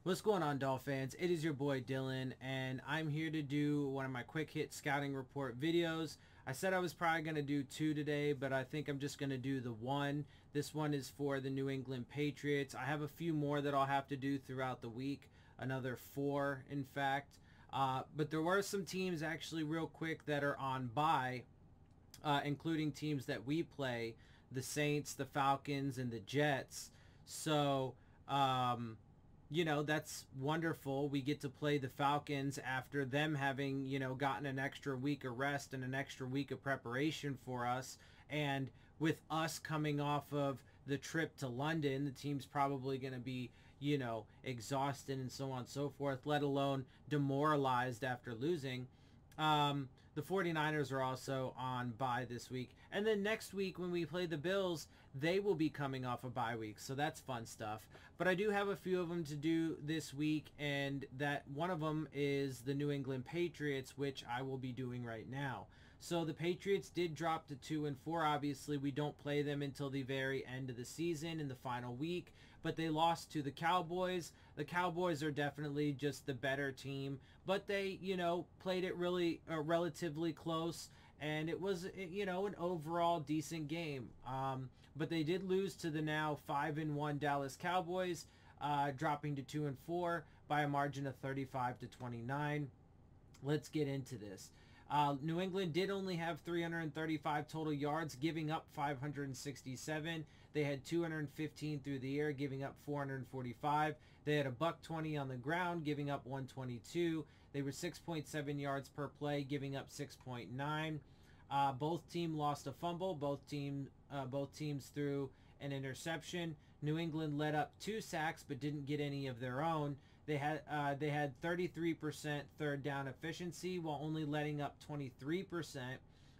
What's going on, Dolphins? It is your boy Dillon, and I'm here to do one of my quick hit scouting report videos. I said I was probably going to do two today, but I think I'm just going to do the one. This one is for the New England Patriots. I have a few more that I'll have to do throughout the week, another 4 in fact. But there were some teams actually real quick that are on bye, including teams that we play, the Saints, the Falcons, and the Jets. So, you know, that's wonderful. We get to play the Falcons after them having, gotten an extra week of rest and an extra week of preparation for us. And with us coming off of the trip to London, the team's probably going to be, exhausted and so on and so forth, let alone demoralized after losing. The 49ers are also on bye this week. And then next week when we play the Bills, they will be coming off a bye week. So that's fun stuff. But I do have a few of them to do this week. And that one of them is the New England Patriots, which I will be doing right now. So the Patriots did drop to 2-4. Obviously, we don't play them until the very end of the season in the final week. But they lost to the Cowboys. The Cowboys are definitely just the better team. But they, played it really relatively close. And it was, an overall decent game. But they did lose to the now 5-1 Dallas Cowboys, dropping to 2-4 by a margin of 35-29. Let's get into this. New England did only have 335 total yards, giving up 567. They had 215 through the air, giving up 445. They had a $120 on the ground, giving up 122. They were 6.7 yards per play, giving up 6.9. Both teams lost a fumble. Both teams threw an interception. New England let up 2 sacks, but didn't get any of their own. They had 33% third down efficiency while only letting up 23%.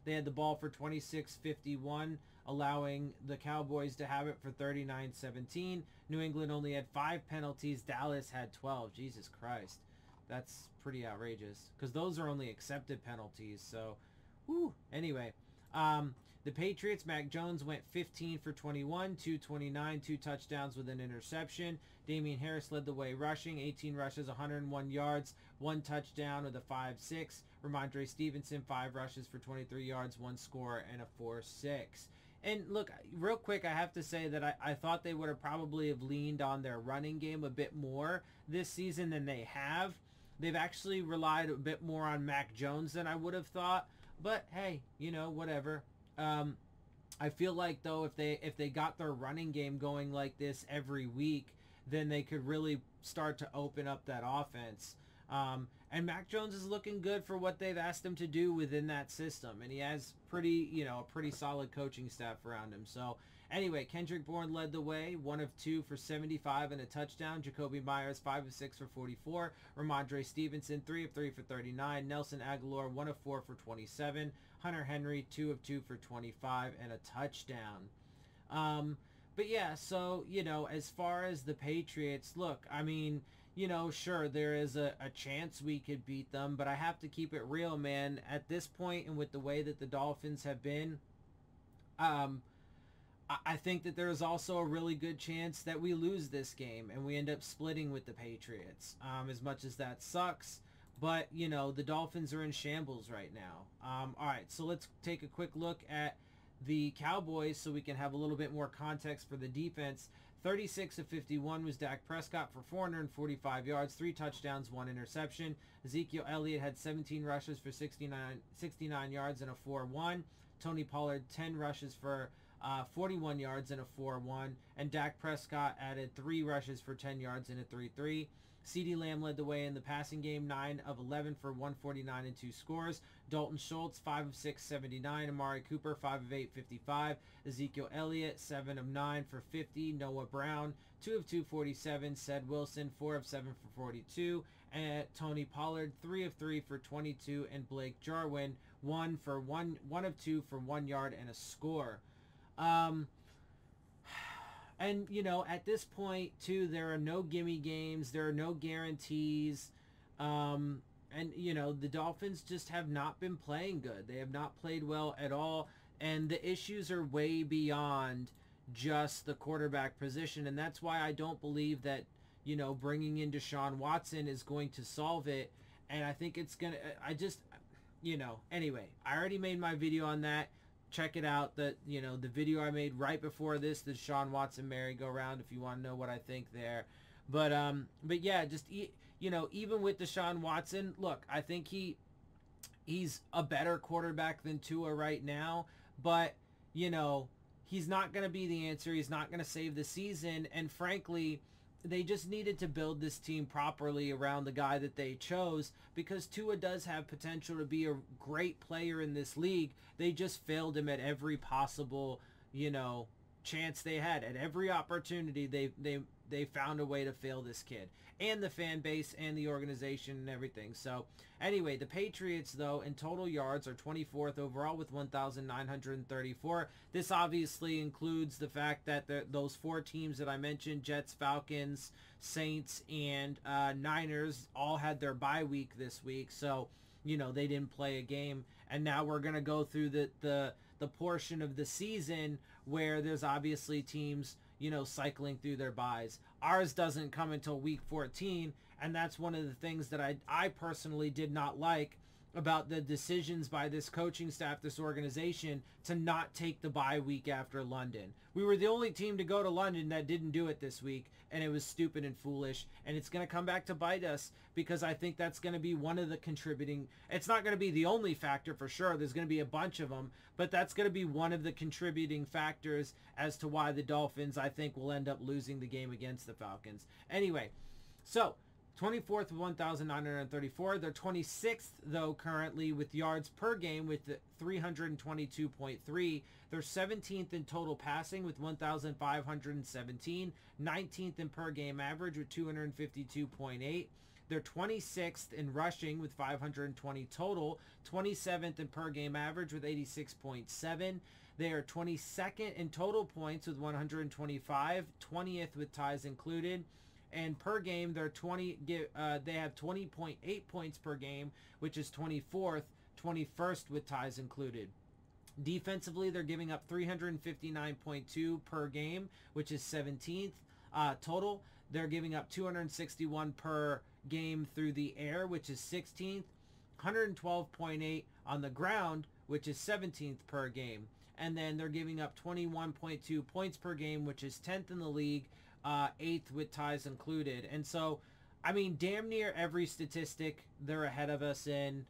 They had the ball for 26-51, allowing the Cowboys to have it for 39-17. New England only had 5 penalties. Dallas had 12. Jesus Christ. That's pretty outrageous because those are only accepted penalties. So, whew. Anyway, the Patriots, Mac Jones went 15 for 21, 229, 2 touchdowns with an interception. Damian Harris led the way rushing, 18 rushes, 101 yards, 1 touchdown with a 5-6. Ramondre Stevenson, 5 rushes for 23 yards, 1 score, and a 4-6. And look, real quick, I have to say that I thought they would have probably have leaned on their running game a bit more this season than they have. They've actually relied a bit more on Mac Jones than I would have thought. But hey, whatever. I feel like though if they got their running game going like this every week, then they could really start to open up that offense. And Mac Jones is looking good for what they've asked him to do within that system, and he has a pretty solid coaching staff around him. So anyway, Kendrick Bourne led the way, 1 of 2 for 75 and a touchdown. Jacoby Myers 5 of 6 for 44. Ramondre Stevenson 3 of 3 for 39. Nelson Aguilar 1 of 4 for 27. Hunter Henry 2 of 2 for 25 and a touchdown. But yeah, so, as far as the Patriots, look, I mean, sure, there is a chance we could beat them, but I have to keep it real, man. At this point, and with the way that the Dolphins have been, I think that there is also a really good chance that we lose this game and we end up splitting with the Patriots, as much as that sucks. But, the Dolphins are in shambles right now. All right, so let's take a quick look at the Cowboys so we can have a little bit more context for the defense. 36 of 51 was Dak Prescott for 445 yards, 3 touchdowns, 1 interception. Ezekiel Elliott had 17 rushes for 69 yards and a 4-1. Tony Pollard 10 rushes for 41 yards and a 4-1. And Dak Prescott added 3 rushes for 10 yards and a 3-3. CeeDee Lamb led the way in the passing game, 9 of 11 for 149 and 2 scores. Dalton Schultz, 5 of 6, 79. Amari Cooper, 5 of 8, 55. Ezekiel Elliott, 7 of 9 for 50. Noah Brown, 2 of 2, 47. Ced Wilson, 4 of 7 for 42. And Tony Pollard, 3 of 3 for 22. And Blake Jarwin, 1 of 2 for 1 yard and a score. And, at this point, too, there are no gimme games. There are no guarantees. And, the Dolphins just have not been playing good. They have not played well at all. And the issues are way beyond just the quarterback position. And that's why I don't believe that you know, bringing in Deshaun Watson is going to solve it. And I think it's going to, you know, anyway, I already made my video on that. Check it out. You know, the video I made right before this, the Deshaun Watson merry-go-round, if you want to know what I think there. But yeah, just, you know, even with Deshaun Watson, look, I think he's a better quarterback than Tua right now, but, you know, he's not going to be the answer. He's not going to save the season. And frankly, they just needed to build this team properly around the guy that they chose, because Tua does have potential to be a great player in this league. They just failed him at every possible, you know, chance they had. At every opportunity, they found a way to fail this kid and the fan base and the organization and everything. So anyway, the Patriots, though, in total yards are 24th overall with 1,934. This obviously includes the fact that those 4 teams that I mentioned, Jets, Falcons, Saints, and Niners, all had their bye week this week. So, you know, they didn't play a game. And now we're going to go through the portion of the season where there's obviously teams, you know, cycling through their buys. Ours doesn't come until week 14, and that's one of the things that I personally did not like about the decisions by this coaching staff, this organization, to not take the bye week after London. We were the only team to go to London that didn't do it this week, and it was stupid and foolish, and it's going to come back to bite us, because I think that's going to be one of the contributing. It's not going to be the only factor for sure. There's going to be a bunch of them, but that's going to be one of the contributing factors as to why the Dolphins, I think, will end up losing the game against the Falcons. Anyway, so 24th with 1,934. They're 26th, though, currently with yards per game with 322.3. They're 17th in total passing with 1,517. 19th in per game average with 252.8. They're 26th in rushing with 520 total. 27th in per game average with 86.7. They are 22nd in total points with 125. 20th with ties included. And per game, they're they have 20.8 points per game, which is 24th, 21st with ties included. Defensively, they're giving up 359.2 per game, which is 17th total. They're giving up 261 per game through the air, which is 16th. 112.8 on the ground, which is 17th per game. And then they're giving up 21.2 points per game, which is 10th in the league. 8th with ties included. And so, I mean, damn near every statistic they're ahead of us in,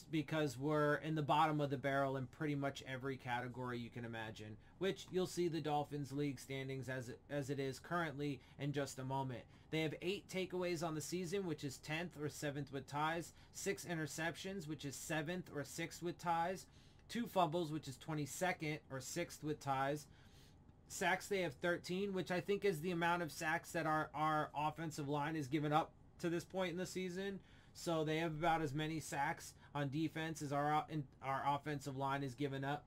because we're in the bottom of the barrel in pretty much every category you can imagine, which you'll see the Dolphins league standings as it is currently in just a moment. They have 8 takeaways on the season, which is 10th or 7th with ties. 6 interceptions, which is 7th or 6th with ties. 2 fumbles, which is 22nd or 6th with ties. Sacks, they have 13, which I think is the amount of sacks that our offensive line has given up to this point in the season. So they have about as many sacks on defense as our offensive line has given up.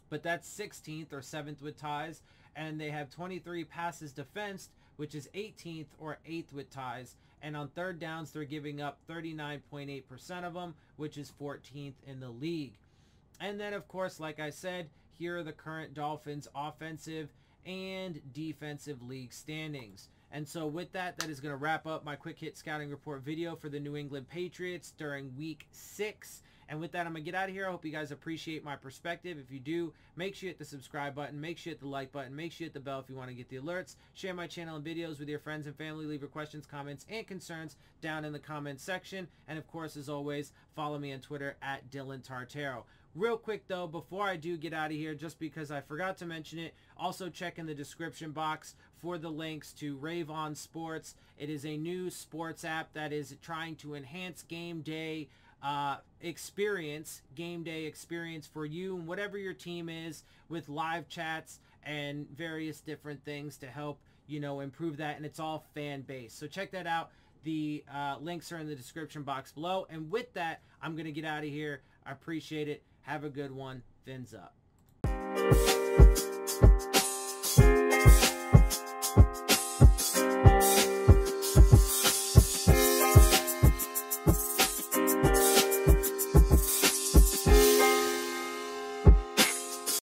But that's 16th or 7th with ties. And they have 23 passes defensed, which is 18th or 8th with ties. And on third downs, they're giving up 39.8% of them, which is 14th in the league. And then, of course, like I said, here are the current Dolphins offensive and defensive league standings. And so with that, that is going to wrap up my quick hit scouting report video for the New England Patriots during week 6. And with that, I'm going to get out of here. I hope you guys appreciate my perspective. If you do, make sure you hit the subscribe button. Make sure you hit the like button. Make sure you hit the bell if you want to get the alerts. Share my channel and videos with your friends and family. Leave your questions, comments, and concerns down in the comments section. And of course, as always, follow me on Twitter at DillonTartaro. Real quick, though, before I do get out of here, just because I forgot to mention it, also check in the description box for the links to Rave On Sports. It is a new sports app that is trying to enhance game day experience for you and whatever your team is, with live chats and various different things to help, you know, improve that. And it's all fan-based. So check that out. The links are in the description box below. And with that, I'm going to get out of here. I appreciate it. Have a good one. Fins up.